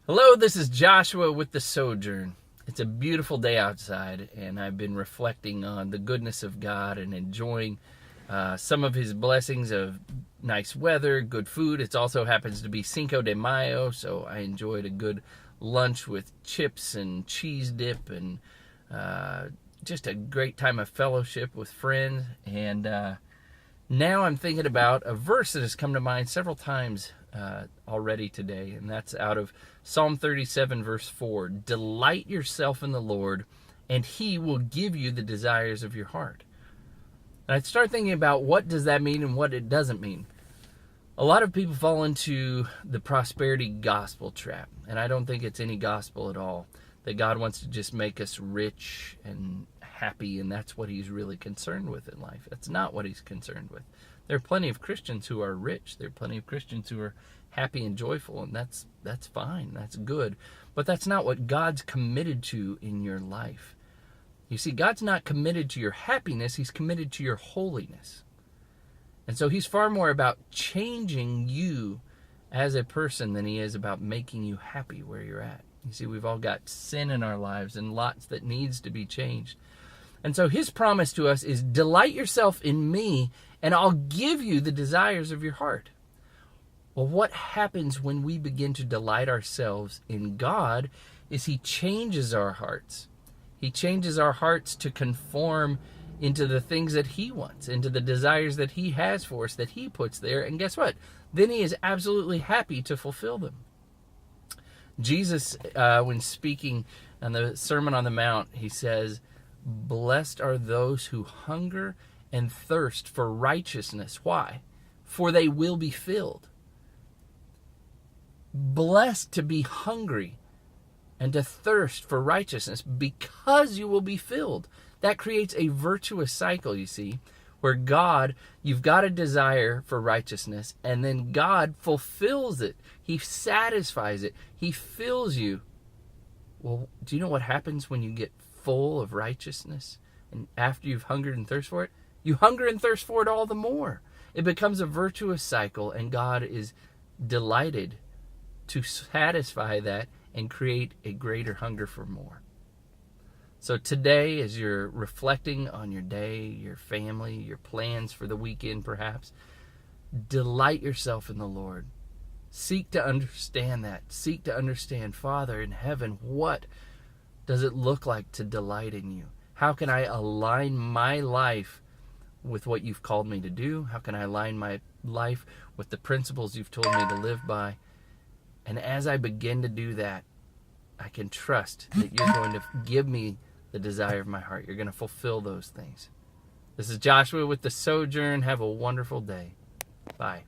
Hello, this is Joshua with the Sojourn. It's a beautiful day outside, and I've been reflecting on the goodness of God and enjoying some of His blessings of nice weather, good food. It also happens to be Cinco de Mayo, so I enjoyed a good lunch with chips and cheese dip and just a great time of fellowship with friends. And now I'm thinking about a verse that has come to mind several times already today, and that's out of Psalm 37, verse 4. Delight yourself in the Lord, and He will give you the desires of your heart. And I start thinking about what does that mean and what it doesn't mean. A lot of people fall into the prosperity gospel trap, and I don't think it's any gospel at all, that God wants to just make us rich and happy, and that's what He's really concerned with in life. That's not what He's concerned with. There are plenty of Christians who are rich. There are plenty of Christians who are happy and joyful, and that's fine. That's good. But that's not what God's committed to in your life. You see, God's not committed to your happiness. He's committed to your holiness. And so He's far more about changing you as a person than He is about making you happy where you're at. You see, we've all got sin in our lives and lots that needs to be changed. And so His promise to us is, delight yourself in me, and I'll give you the desires of your heart. Well, what happens when we begin to delight ourselves in God is He changes our hearts. He changes our hearts to conform into the things that He wants, into the desires that He has for us, that He puts there. And guess what? Then He is absolutely happy to fulfill them. Jesus, when speaking on the Sermon on the Mount, He says, blessed are those who hunger and thirst for righteousness. Why? For they will be filled. Blessed to be hungry and to thirst for righteousness, because you will be filled. That creates a virtuous cycle, you see, where you've got a desire for righteousness, and then God fulfills it. He satisfies it. He fills you. Well, do you know what happens when you get full of righteousness? And after you've hungered and thirst for it, you hunger and thirst for it all the more. It becomes a virtuous cycle, and God is delighted to satisfy that and create a greater hunger for more. So today, as you're reflecting on your day, your family, your plans for the weekend perhaps, delight yourself in the Lord. Seek to understand that. Seek to understand, Father in heaven, what does it look like to delight in you? How can I align my life with what you've called me to do? How can I align my life with the principles you've told me to live by? And as I begin to do that, I can trust that you're going to give me the desire of my heart. You're going to fulfill those things. This is Joshua with the Sojourn. Have a wonderful day. Bye.